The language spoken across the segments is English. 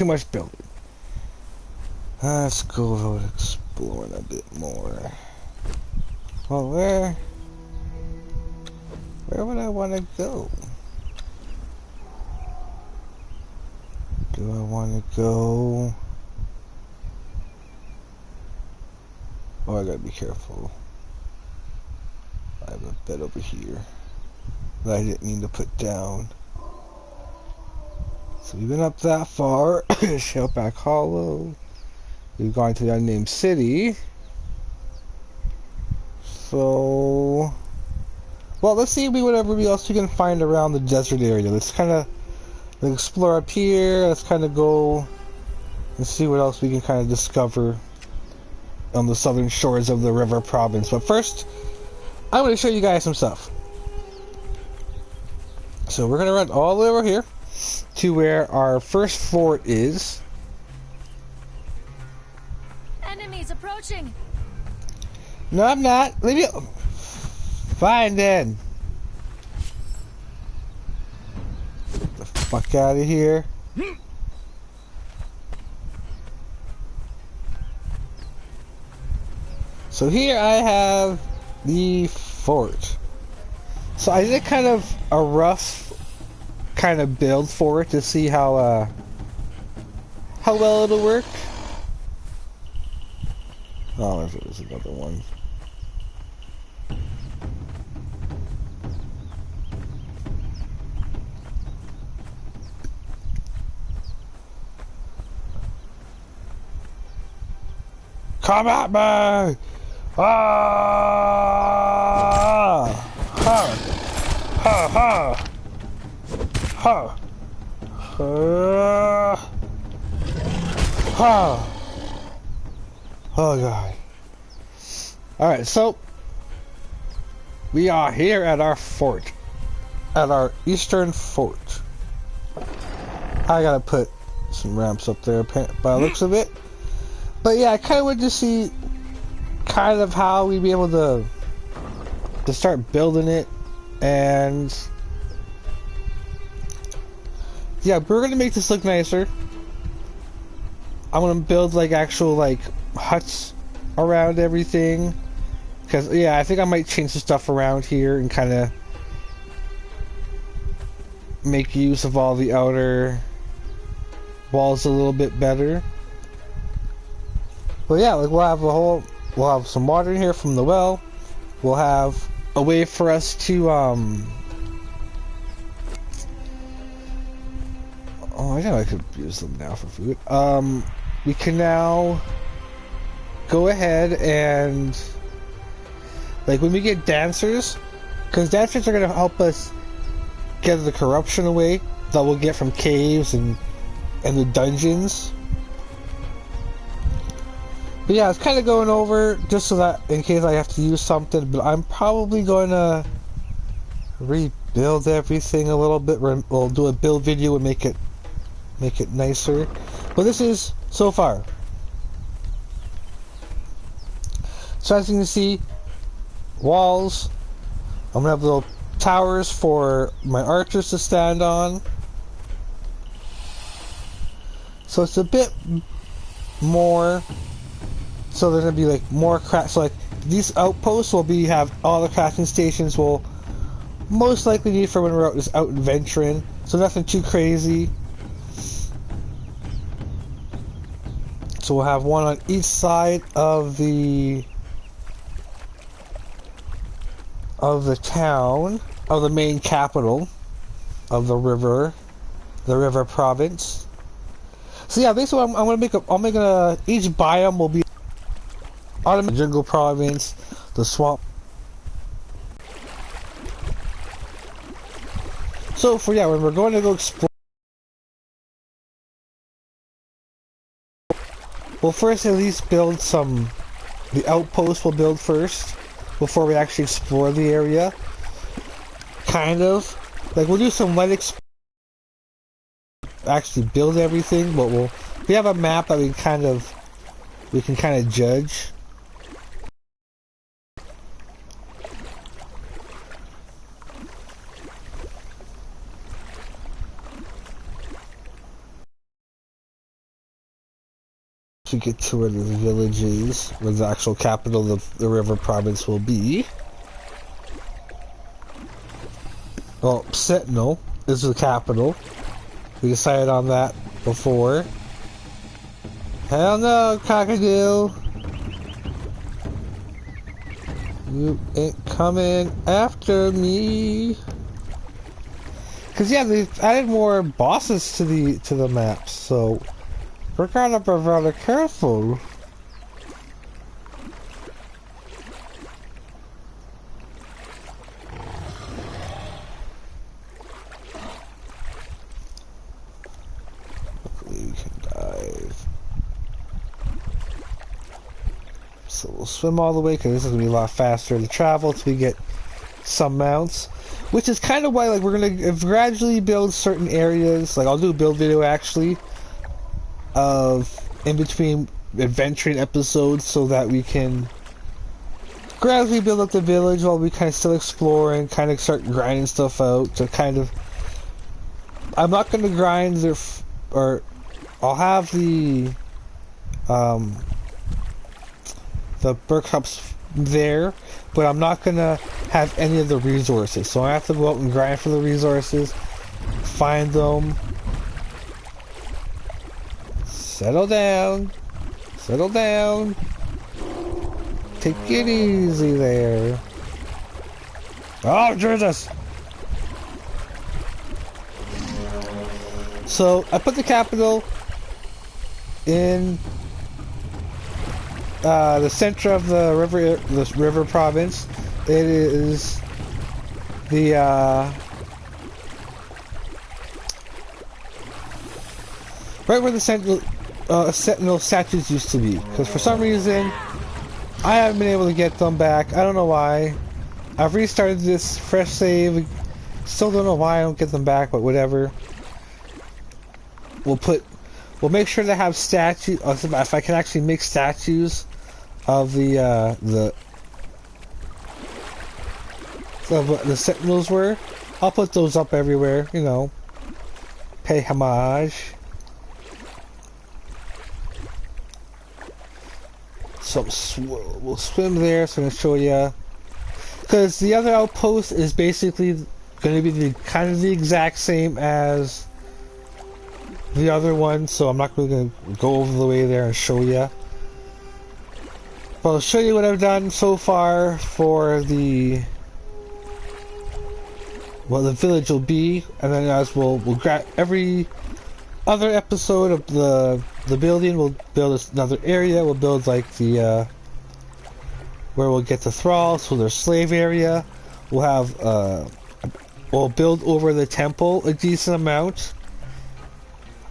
too much building. Let's go exploring a bit more. Well, where would I want to go? Do I want to go? Oh, I gotta be careful. I have a bed over here that I didn't mean to put down. So we've been up that far. Shellback Hollow. We've gone to the unnamed city. So, well, let's see whatever else we can find around the desert area. Let's kind of explore up here. Let's kind of go and see what else we can kind of discover on the southern shores of the river province. But first, I'm going to show you guys some stuff. So we're going to run all the way over here to where our first fort is. Enemies approaching. No, I'm not. Leave me. Fine then. Get the fuck out of here. So here I have the fort. So I did kind of a rough kind of build for it to see how well it'll work. Oh, there's another one. Come at me! Ah! Ha! Ha! Ha! Ha! Ha! Oh god. Alright, so we are here at our fort. At our eastern fort. I gotta put some ramps up there by the looks of it. But yeah, I kinda wanted to see kind of how we'd be able to start building it, and yeah, we're gonna make this look nicer. I'm gonna build like actual like huts around everything, because yeah, I think I might change the stuff around here and kind of make use of all the outer walls a little bit better. But yeah, like we'll have some water in here from the well. We'll have a way for us to oh, I know I could use them now for food. We can now go ahead and like when we get dancers, because dancers are gonna help us get the corruption away that we'll get from caves and the dungeons. But yeah, I was kind of going over just so that in case I have to use something, but I'm probably going to rebuild everything a little bit. We'll do a build video and make it nicer. But this is so far. So as you can see, walls. I'm gonna have little towers for my archers to stand on. So it's a bit more. So there's gonna be like more craft. So like these outposts will have all the crafting stations we'll most likely need for when we're out adventuring. So nothing too crazy. So we'll have one on each side of the town, of the main capital of the river province. So yeah, basically I'm gonna make each biome will be the jungle province, the swamp. So when we're going to go explore, we'll first at least build the outpost we'll build first before we actually explore the area. Kind of. Like we'll do some light actually build everything, but we have a map that we can kind of judge. to get to where the village is, where the actual capital of the river province will be. Well, Sentinel is the capital. We decided on that before. Hell no, crocodile! You ain't coming after me. Cause yeah, they've added more bosses to the maps, so we're gotta be rather careful. Luckily we can dive. So we'll swim all the way because this is gonna be a lot faster to travel till we get some mounts. Which is kind of why, like, we're gonna gradually build certain areas. Like, I'll do a build video actually of in between adventuring episodes so that we can gradually build up the village while we kind of still explore and kind of start grinding stuff out to kind of. I'm not gonna grind or I'll have the Bergcups there, but I'm not gonna have any of the resources, so I have to go out and grind for the resources, find them. Settle down, take it easy there. Oh Jesus! So I put the capital in the center of the river province. It is the right where the Sentinel statues used to be. Because for some reason, I haven't been able to get them back. I don't know why. I've restarted this fresh save. Still don't know why I don't get them back, but whatever. We'll make sure to have statues. If I can actually make statues of the what the Sentinels were, I'll put those up everywhere, you know, pay homage. So we'll swim there, so I'm going to show you, because the other outpost is basically going to be kind of the exact same as the other one, so I'm not really going to go over the way there and show you. But I'll show you what I've done so far for the village will be, and then as we'll grab every other episode of the building, we'll build another area. We'll build like the where we'll get the thralls, so their slave area. We'll have we'll build over the temple a decent amount.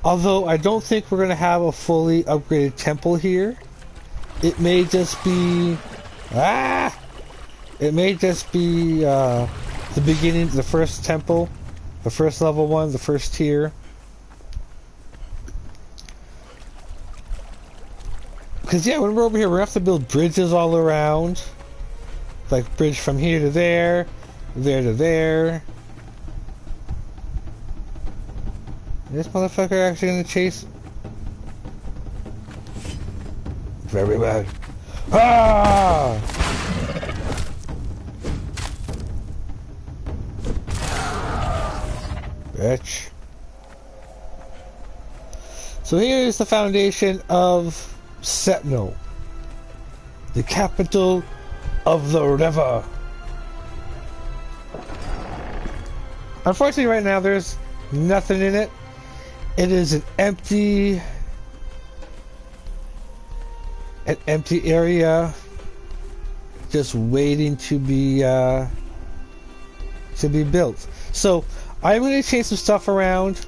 Although I don't think we're gonna have a fully upgraded temple here. It may just be it may just be the beginning, the first temple, the first level one, the first tier. Because yeah, when we're over here, we're gonna have to build bridges all around. Like bridge from here to there, there to there. Is this motherfucker actually gonna chase? Very bad. Ah! Bitch. So here is the foundation of Sentinel, the capital of the river. Unfortunately, right now there's nothing in it. It is an empty area, just waiting to be built. So I'm going to change some stuff around.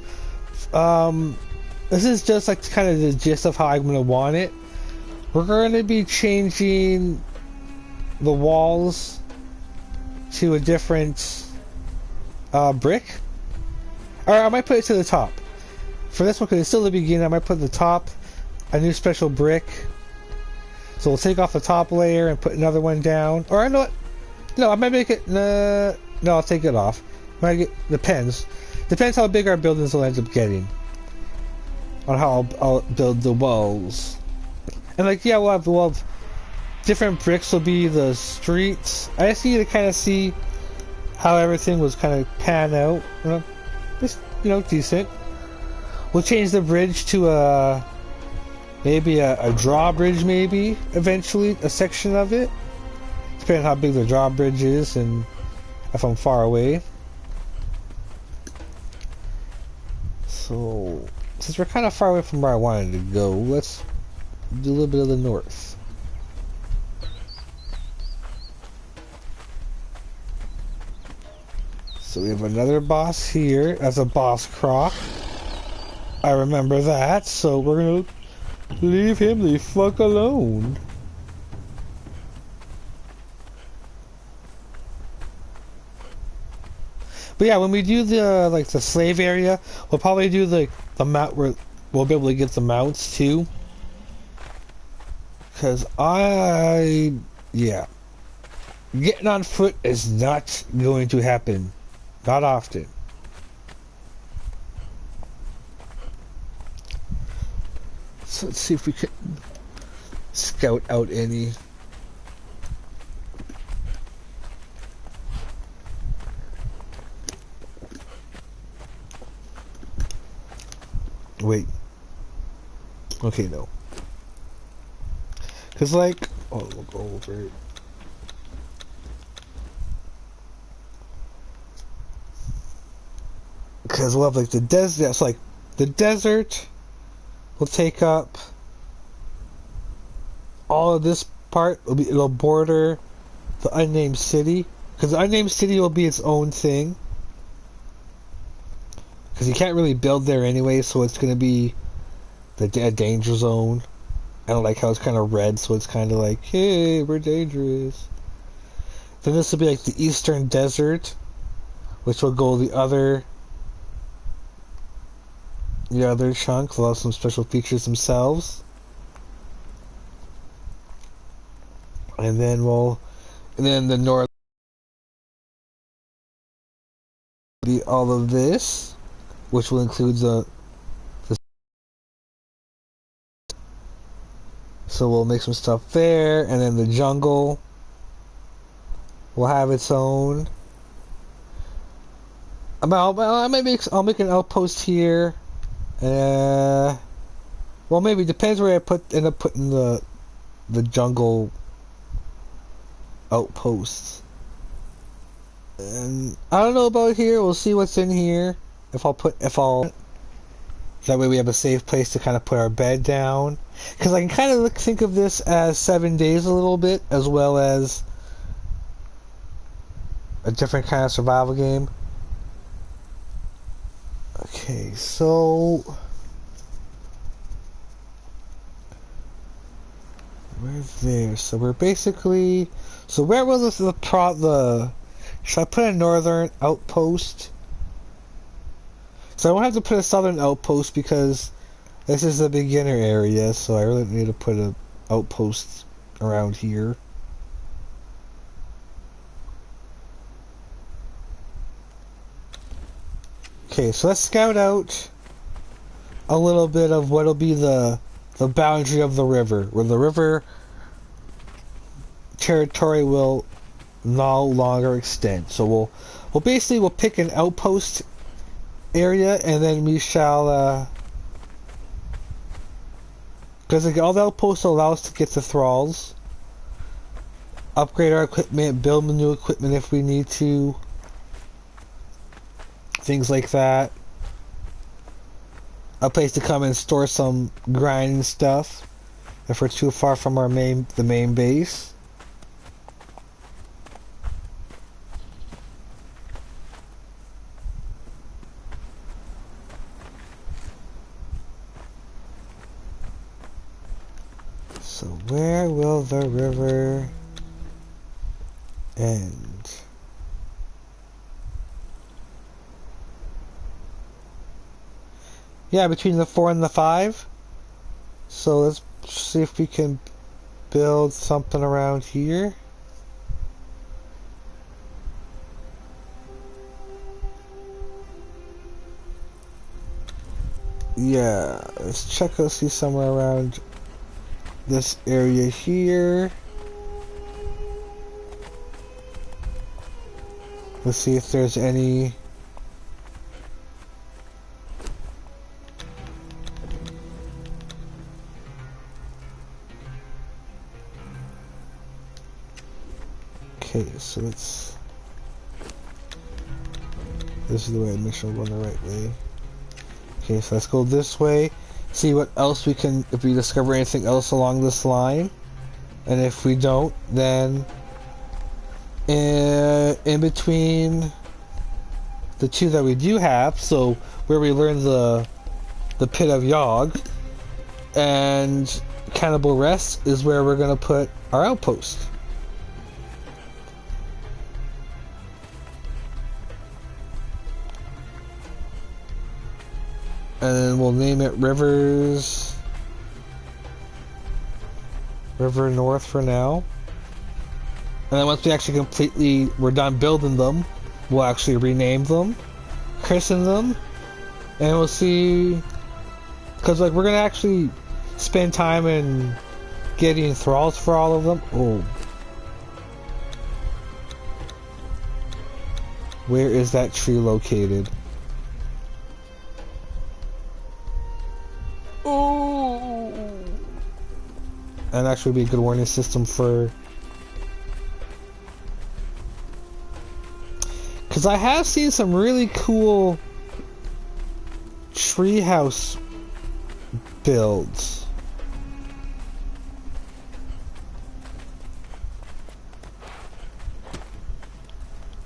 This is just like kind of the gist of how I'm going to want it. We're going to be changing the walls to a different brick. Or I might put it to the top. For this one, because it's still the beginning, I might put the top a new special brick. So we'll take off the top layer and put another one down. Or I know what? No, I might make it. No, I'll take it off. Depends how big our buildings will end up getting. On how I'll build the walls. And like, yeah, we'll have different bricks will be the streets. I just need to kind of see how everything was kind of pan out. You know, just, you know, decent. We'll change the bridge to maybe a drawbridge, maybe eventually a section of it, depending on how big the drawbridge is and if I'm far away. So since we're kind of far away from where I wanted to go, let's do a little bit of the north. So we have another boss here as a boss croc. I remember that, so we're gonna leave him the fuck alone. But yeah, when we do the like the slave area, we'll probably do the mount where we'll be able to get the mounts too. Cause yeah, getting on foot is not going to happen, not often. So let's see if we can scout out any. Wait. Okay, no. Cause like, oh, we'll go over it. Cause we'll have like the desert. That's like the desert will take up all of this part. It'll border the unnamed city. Cause the unnamed city will be its own thing. Because you can't really build there anyway, so it's going to be the danger zone. I don't like how it's kind of red, so it's kind of like, hey, we're dangerous. Then this will be like the eastern desert, which will go the other chunk. They'll have some special features themselves. And then the north will be all of this, which will include the so we'll make some stuff there, and then the jungle will have its own. I'll make an outpost here. Well, maybe depends where I end up putting the jungle outposts. And I don't know about here. We'll see what's in here. That way we have a safe place to kind of put our bed down. Because I can kind of think of this as 7 days a little bit, as well as a different kind of survival game. Okay, so we're there. So we're basically. So where was should I put a northern outpost? So I won't have to put a southern outpost because this is a beginner area, so I really need to put an outpost around here. Okay, so let's scout out a little bit of what'll be the boundary of the river, where the river territory will no longer extend. So we'll pick an outpost area, and then we shall because all the outposts allow us to get the thralls, upgrade our equipment, build new equipment if we need to, things like that. A place to come and store some grinding stuff if we're too far from the main base. So where will the river end? Yeah, between the 4 and the 5. So let's see if we can build something around here. Yeah, let's check out, see somewhere around this area here. Let's see if there's any... Okay, so let's... This is the way I make sure we're going the right way. Okay, so let's go this way. See what else we can... If we discover anything else along this line. And if we don't, then... in between the two that we do have, so where we learn the Pit of Yogg and Cannibal Rest is where we're going to put our outpost. And then we'll name it River North for now. And then once we actually we're done building them, we'll actually rename them, christen them, and we'll see, because like we're gonna actually spend time in getting thralls for all of them. Oh, where is that tree located? Oh, and actually be a good warning system for. Because I have seen some really cool treehouse builds.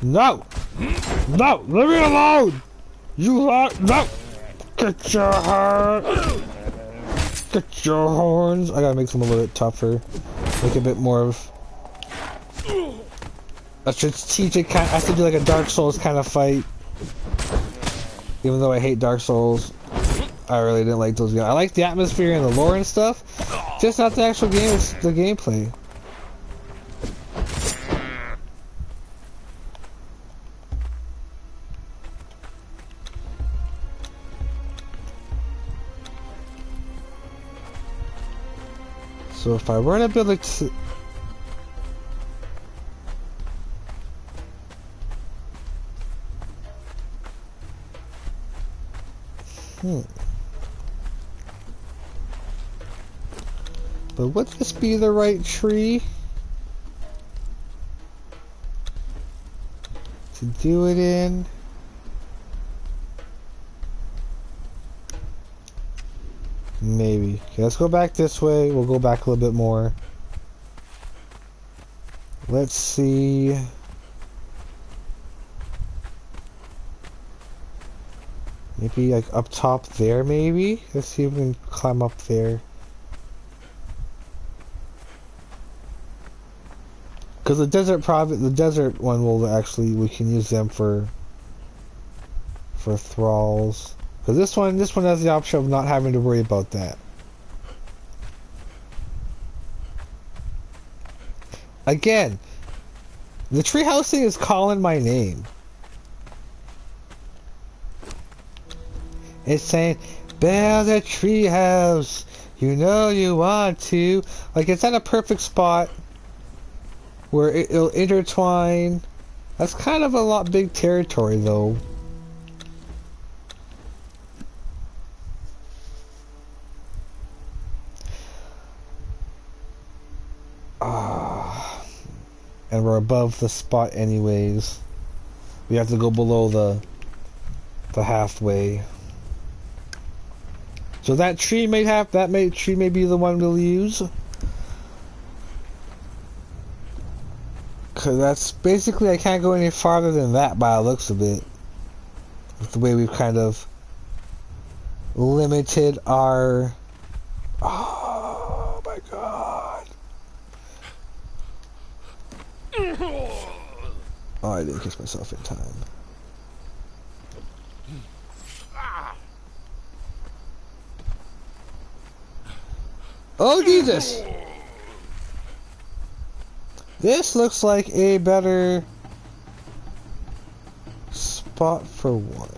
No! No! Leave me alone! You lot! No! Get your horns! Get your horns! I gotta make them a little bit tougher. Make a bit more of... a strategic kind. I have to do like a Dark Souls kind of fight. Even though I hate Dark Souls, I really didn't like those games. I like the atmosphere and the lore and stuff, just not the actual game. It's the gameplay. So if I were to build a But would this be the right tree to do it in? Maybe. Okay, let's go back this way. We'll go back a little bit more. Let's see. Maybe like up top there, maybe? Let's see if we can climb up there. Because the desert one will actually, we can use them for thralls. Because this one has the option of not having to worry about that. Again, the treehouse thing is calling my name. It's saying, build a treehouse. You know you want to. Like, it's at a perfect spot where it'll intertwine. That's kind of a lot big territory, though. And we're above the spot anyways. We have to go below the halfway. So that tree may be the one we'll use. Cause that's basically, I can't go any farther than that by the looks of it. With the way we've kind of limited our... Oh my god. Oh, I didn't kiss myself in time. Oh Jesus! This looks like a better spot for one.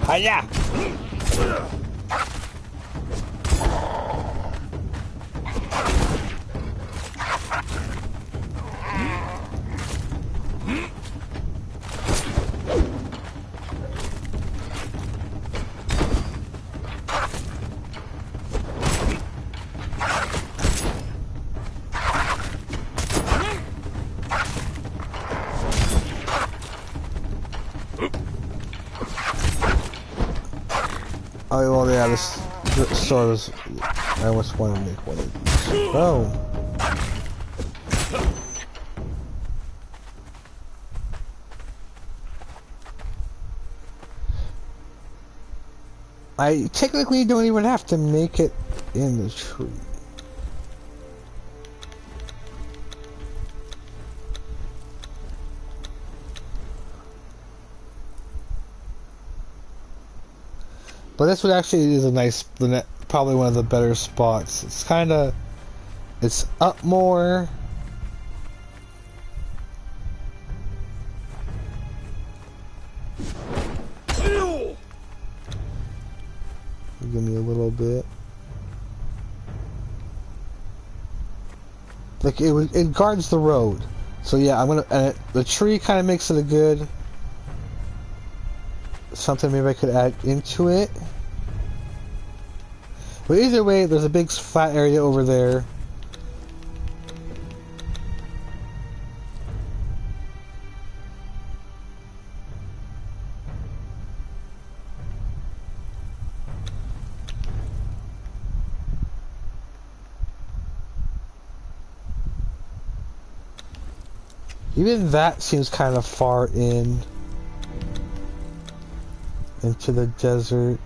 Hiya! Oh, well, yeah, this sword is... I almost want to make one of these. Oh. I technically don't even have to make it in the tree. But this one actually is a nice, probably one of the better spots. It's kind of, it's up more. Give me a little bit. Like it guards the road. So yeah, I'm gonna. And the tree kind of makes it a good. Something maybe I could add into it. But either way, there's a big flat area over there. Even that seems kind of far in. Into the desert.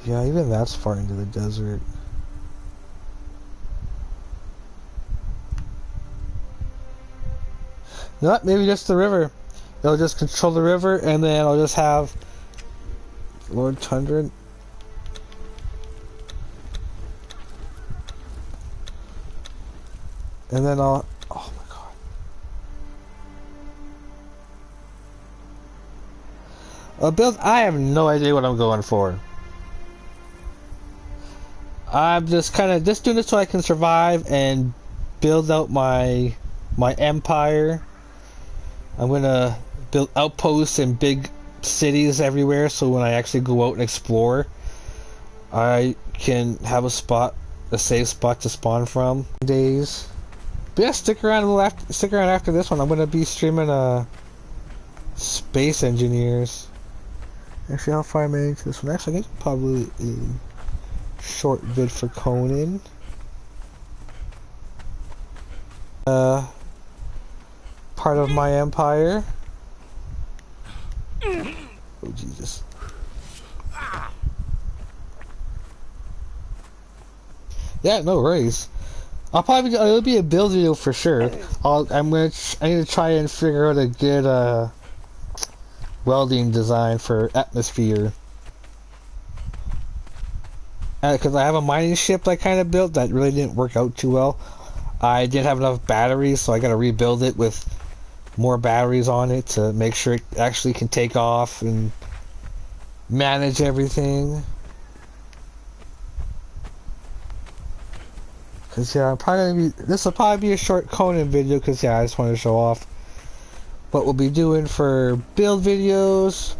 Yeah, even that's far into the desert. No, maybe just the river. They'll just control the river, and then I'll just have Lord Tundra. And then I'll... Oh my god. Build... I have no idea what I'm going for. I'm just kind of just doing this so I can survive and build out my empire. I'm gonna build outposts and big cities everywhere, so when I actually go out and explore, I can have a safe spot to spawn from. Days. But yeah, stick around after this one. I'm gonna be streaming Space Engineers. Actually, how far am I into this one? Actually, I think probably a short vid for Conan. Part of my empire. Oh Jesus. Yeah, no worries. It'll be a build video for sure. I need to try and figure out a good welding design for atmosphere. Because I have a mining ship I kind of built that really didn't work out too well. I didn't have enough batteries, so I got to rebuild it with more batteries on it to make sure it actually can take off and manage everything. Cause yeah, this will probably be a short Conan video. Cause yeah, I just want to show off what we'll be doing for build videos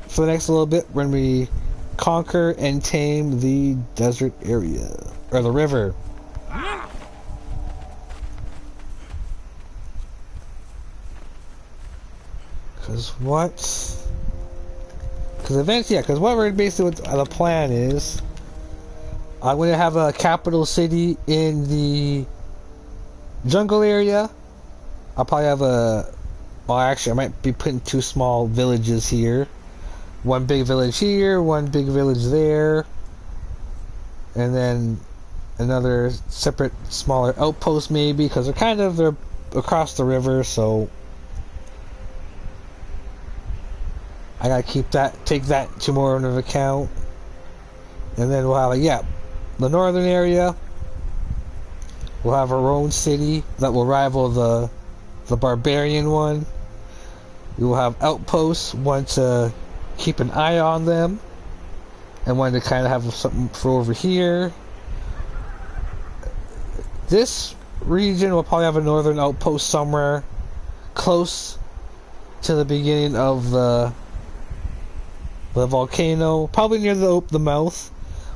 for the next little bit when we conquer and tame the desert area or the river. Cause eventually, yeah. Cause what we're basically the plan is. I'm going to have a capital city in the jungle area. I'll probably have well actually I might be putting two small villages here. One big village here, one big village there. And then another separate smaller outpost maybe, because they're across the river, so I gotta take that to more into account. And then we'll have the northern area. We'll have our own city that will rival the barbarian one. We will have outposts, one to keep an eye on them, and one to kind of have something for over here. This region will probably have a northern outpost somewhere close to the beginning of the volcano, probably near the mouth.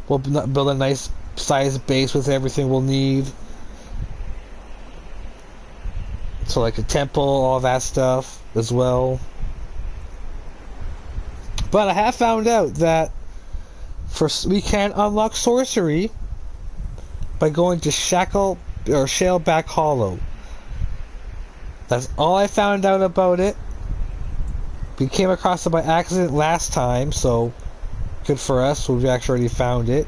We'll build a nice sized base with everything we'll need. So like a temple, all that stuff as well. But I have found out that we can unlock sorcery by going to Shaleback Hollow. That's all I found out about it. We came across it by accident last time, so good for us. We've actually already found it.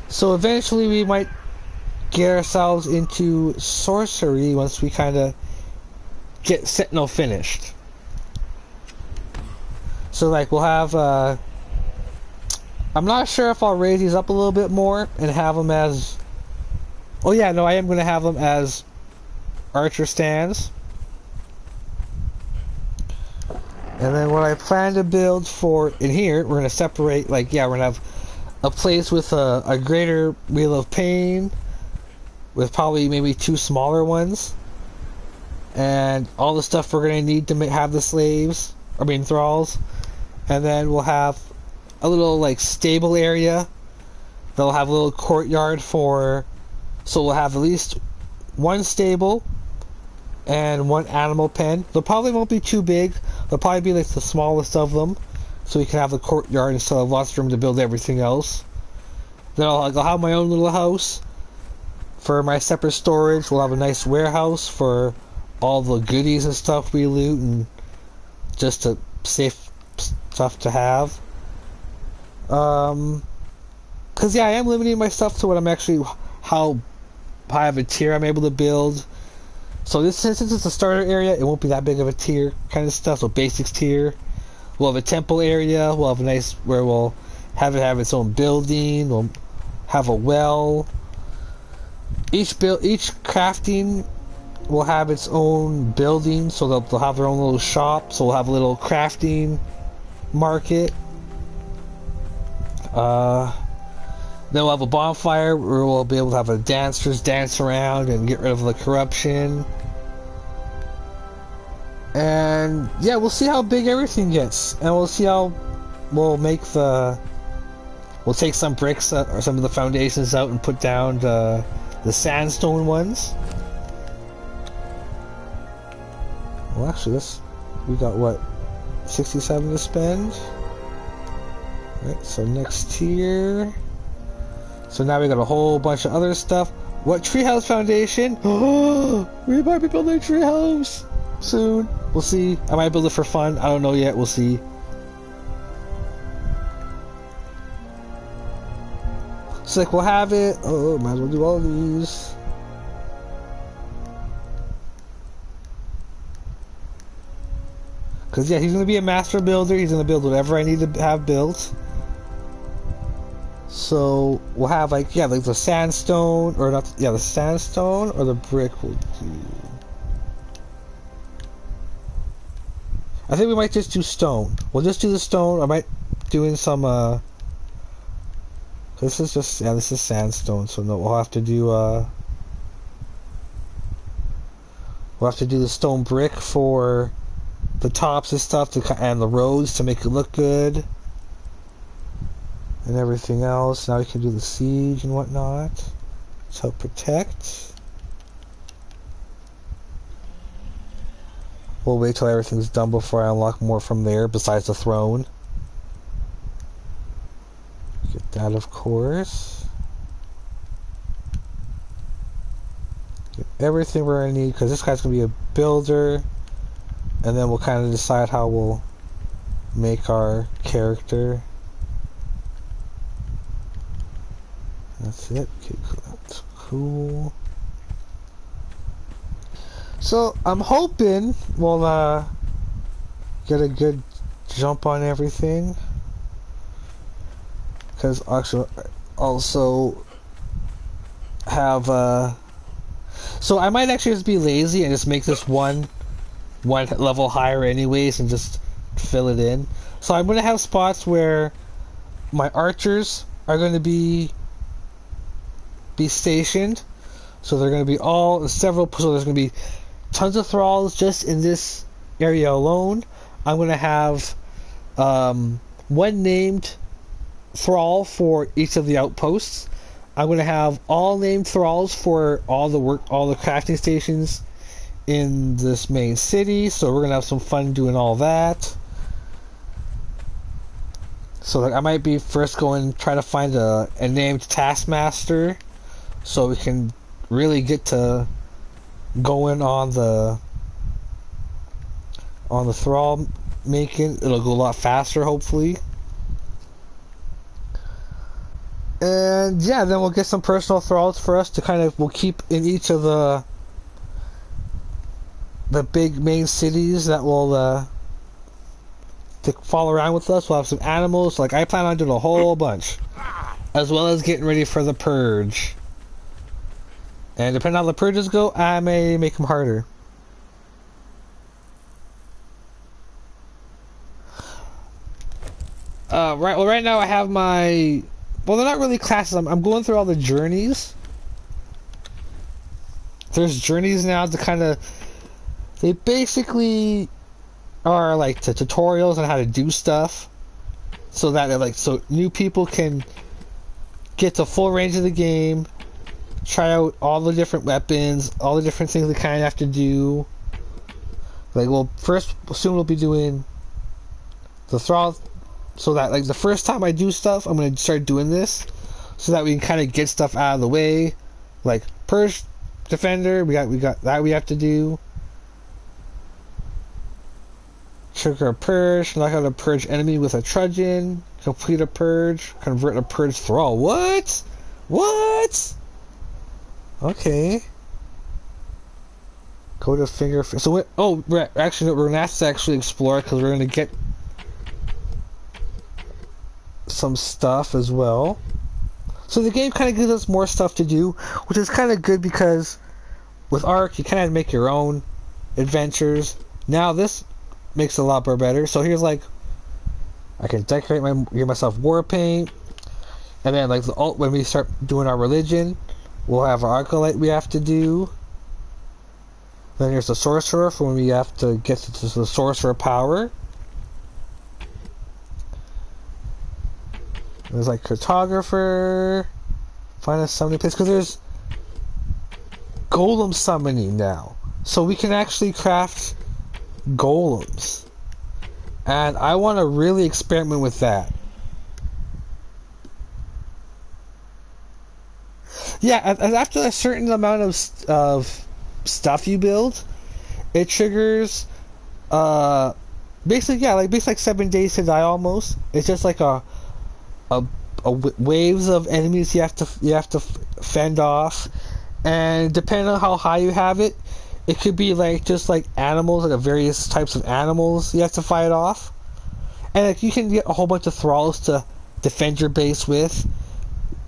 So eventually we might get ourselves into sorcery once we kind of get Sentinel finished. So like we'll have I'm not sure if I'll raise these up a little bit more and have them as... Oh yeah, no, I am going to have them as archer stands. And then what I plan to build for in here, we're going to separate, like, yeah, we're going to have a place with a greater Wheel of Pain, with probably maybe 2 smaller ones, and all the stuff we're going to need to have the thralls. And then we'll have a little, like, stable area. They'll have a little courtyard so we'll have at least 1 stable and 1 animal pen. They probably won't be too big. They'll probably be like the smallest of them, so we can have the courtyard and still have lots of room to build everything else. Then I'll have my own little house for my separate storage. We'll have a nice warehouse for all the goodies and stuff we loot, and just to safe stuff to have. Cause yeah, I am limiting my stuff to what I'm actually, how high of a tier I'm able to build. So since it's a starter area, it won't be that big of a tier kind of stuff. So basics tier. We'll have a temple area. We'll have a nice where we'll have its own building. We'll have a well. Each crafting will have its own building, so they'll have their own little shop. So we'll have a little crafting market. Then we'll have a bonfire where we'll be able to have a dancers dance around and get rid of the corruption. And yeah, we'll see how big everything gets, and we'll see how we'll take some bricks or some of the foundations out and put down the sandstone ones. Well, actually, we got what, 67 to spend. Right, so next tier. So now we got a whole bunch of other stuff. What treehouse foundation? Oh, we might be building a treehouse soon. We'll see. I might build it for fun. I don't know yet. We'll see. It's like we'll have it. Oh, might as well do all of these. Cause yeah, he's gonna be a master builder. He's gonna build whatever I need to have built. So we'll have like the sandstone, or not, the sandstone or the brick will do. I think we might just do stone. We'll just do the stone. I might doing some this is sandstone, so no, we'll have to do the stone brick for the tops and stuff and the roads to make it look good. And everything else. Now we can do the siege and whatnot. Let's help protect. We'll wait till everything's done before I unlock more from there, besides the throne. Get that, of course. Get everything we're gonna need, because this guy's gonna be a builder. And then we'll kind of decide how we'll make our character. That's it. Okay, that's cool. So I'm hoping we'll get a good jump on everything. Because actually, also have so I might actually just be lazy and just make this one one level higher anyways and just fill it in. So I'm going to have spots where my archers are going to be stationed. So they're going to be all several. So there's going to be tons of thralls just in this area alone. I'm going to have one named thrall for each of the outposts. I'm going to have all named thralls for all the crafting stations in this main city. So we're going to have some fun doing all that. So like, I might be first going try to find a named taskmaster, so we can really get to going on the thrall making. It'll go a lot faster, hopefully. And yeah, then we'll get some personal thralls for us to we'll keep in each of the big main cities that will to follow around with us. We'll have some animals. Like, I plan on doing a whole bunch, as well as getting ready for the purge. And depending on how the purges go, I may make them harder. Right now I have my... Well, they're not really classes. I'm going through all the journeys. There's journeys now to they basically are like the tutorials on how to do stuff, so that so new people can get the full range of the game, try out all the different weapons, all the different things they kind of have to do. Like, well, soon we'll be doing the thrall, so that like the first time I do stuff, I'm gonna start doing this, so that we can kind of get stuff out of the way. Like Purge Defender, we got that we have to do. Trigger a purge, knock out a purge enemy with a trudgeon, complete a purge, convert a purge thrall. What? What? Okay. Go to finger. So we're gonna have to actually explore, because we're gonna get some stuff as well. So the game kind of gives us more stuff to do, which is kind of good, because with Ark you kind of make your own adventures. Now this makes it a lot more better. So here's like, I can decorate give myself war paint, and then like when we start doing our religion, we'll have our acolyte we have to do. Then here's the sorcerer for when we have to get to the sorcerer power. There's like cartographer, find a summoning place, because there's golem summoning now, so we can actually craft golems, and I want to really experiment with that. Yeah, after a certain amount of stuff you build, it triggers basically like 7 days to die almost. It's just like a waves of enemies you have to fend off, and depending on how high you have it, it could be like just like animals, like various types of animals you have to fight off, and like you can get a whole bunch of thralls to defend your base with,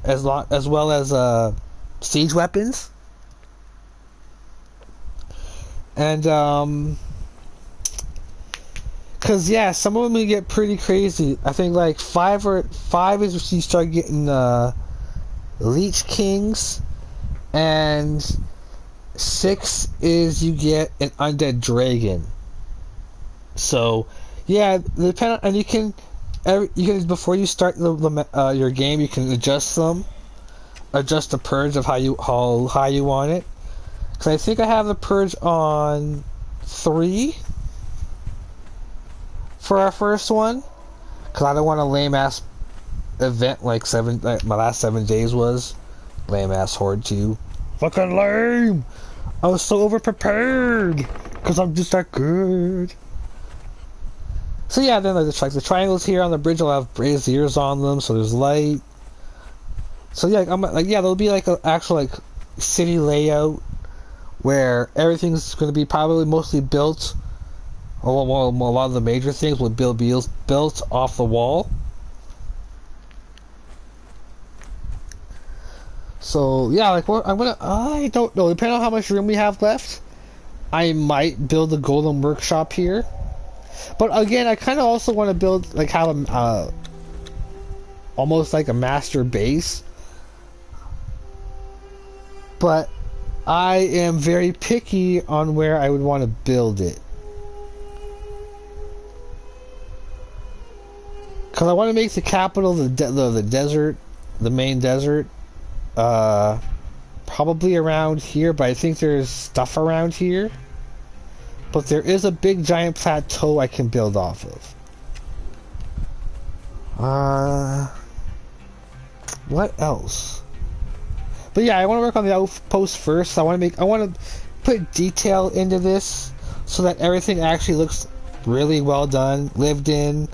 as well as siege weapons, and because yeah, some of them will get pretty crazy. I think like 5 is when you start getting Leech Kings, and 6 is you get an undead dragon. So yeah, and you can before you start your game, you can adjust the purge of how high you want it. Because I think I have the purge on 3 for our first one, because I don't want a lame ass event like my last 7 days was. Lame ass Horde 2. Fucking lame! I was so over prepared because I'm just that good. So yeah, then like the triangles here on the bridge will have braziers on them, so there's light. So yeah, there'll be like an actual like city layout where everything's going to be probably mostly built. Well, a lot of the major things will be built off the wall. So yeah, like I don't know, depending on how much room we have left, I might build a golden workshop here. But again, I kind of also want to build, like, have a, almost like a master base. But I am very picky on where I would want to build it. Because I want to make the capital the desert, the main desert. Probably around here, but I think there's stuff around here. But there is a big giant plateau I can build off of. What else? But yeah, I want to work on the outpost first. I want to put detail into this so that everything actually looks really well done, lived in.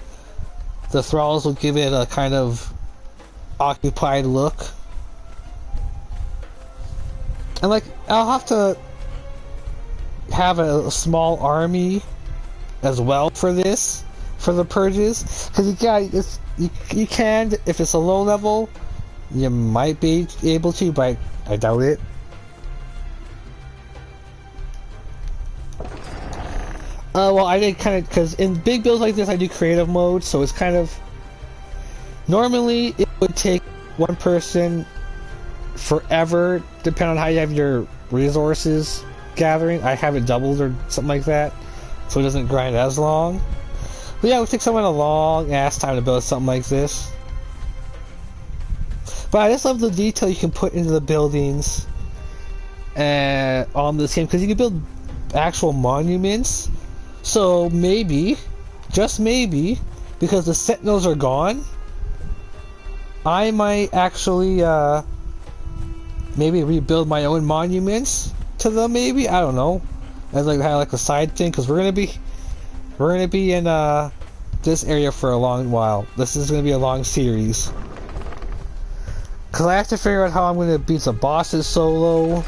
The thralls will give it a kind of occupied look. And like, I'll have to have a small army as well for this, for the purges. Because you can, if it's a low level, you might be able to, but I doubt it. Well, I did kind of, because in big builds like this, I do creative mode, so it's kind of... Normally, it would take one person forever, depending on how you have your resources gathering. I have it doubled or something like that, so it doesn't grind as long. But yeah, it would take someone a long ass time to build something like this. But I just love the detail you can put into the buildings on this game, because you can build actual monuments. So maybe, just maybe, because the sentinels are gone, I might actually maybe rebuild my own monuments to them. Maybe, I don't know, as like kind of like a side thing, because we're gonna be in this area for a long while. This is gonna be a long series, because I have to figure out how I'm gonna beat the bosses solo,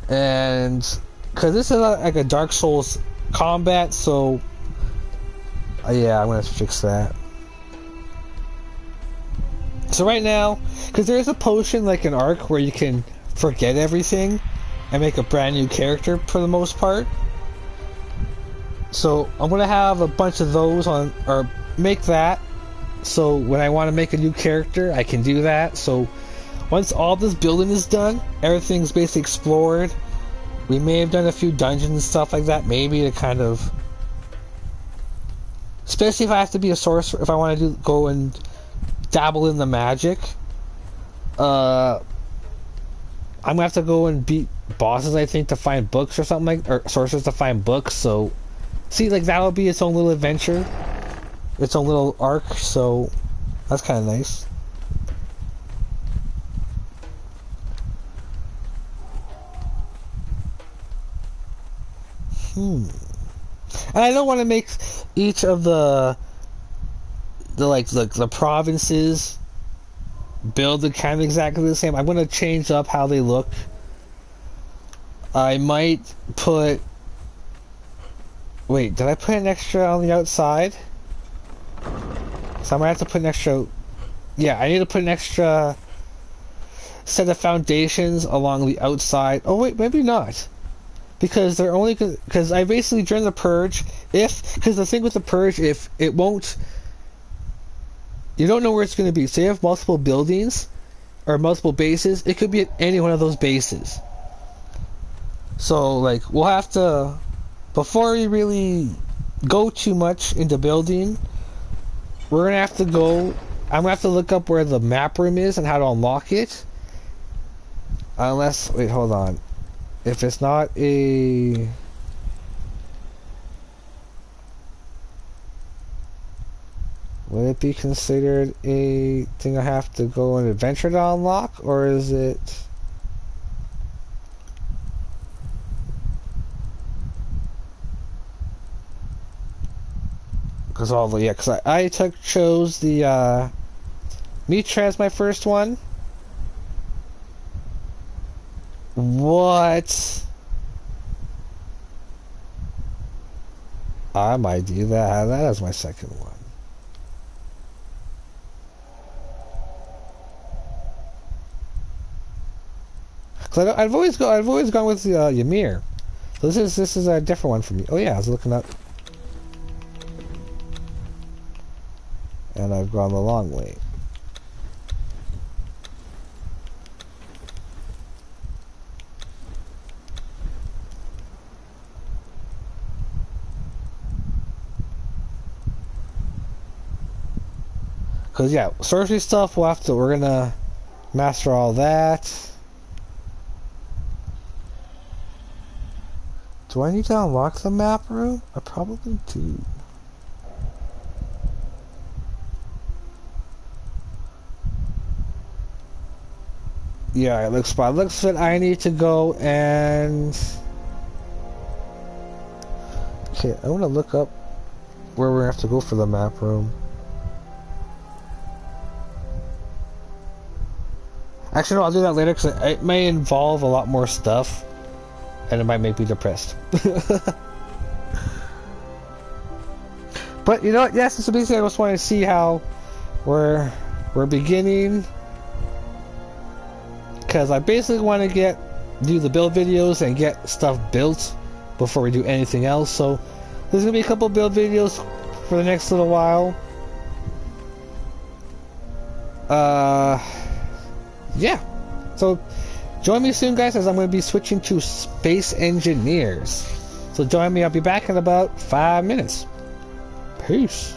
and because this is like a Dark Souls combat, so yeah, I'm gonna fix that. So right now, because there is a potion like an arc where you can forget everything and make a brand new character for the most part. So I'm gonna have a bunch of those on, or make that, so when I want to make a new character, I can do that. So once all this building is done, everything's basically explored. We may have done a few dungeons and stuff like that, maybe to kind of, especially if I have to be a sorcerer, if I want to go and dabble in the magic. I'm gonna have to go and beat bosses, I think, to find books or something like, or sorcerers to find books. So, see, like that'll be its own little adventure, its own little arc. So that's kind of nice. And I don't want to make each of the provinces build it kind of exactly the same. I'm going to change up how they look. I might put... Wait, did I put an extra on the outside? So I'm going to have to put an extra... Yeah, I need to put an extra set of foundations along the outside. Oh wait, maybe not. Because they're only... Because I basically, during the purge, because the thing with the purge, if it won't... You don't know where it's going to be. So you have multiple buildings, or multiple bases. It could be at any one of those bases. So, like, we'll have to... Before we really go too much into building, we're going to have to go... I'm going to have to look up where the map room is and how to unlock it. Unless... Wait, hold on. If it's not a... Would it be considered a thing I have to go and adventure to unlock? Or is it... Because I chose the Mitra as my first one. What? I might do that. That is my second one. Cause I've always gone with Ymir. So this is a different one for me. Oh yeah, I was looking up. And I've gone the long way. Cause yeah, sorcery stuff we're gonna master all that. Do I need to unlock the map room? I probably do. Yeah, it looks like I need to go and... Okay, I want to look up where we have to go for the map room. Actually, no, I'll do that later because it may involve a lot more stuff. And it might make me depressed. But you know what? Yes, it's basically I just want to see how we're beginning. Because I basically want to do the build videos and get stuff built before we do anything else. So there's gonna be a couple build videos for the next little while. Yeah. So join me soon, guys, as I'm going to be switching to Space Engineers. So join me. I'll be back in about 5 minutes. Peace.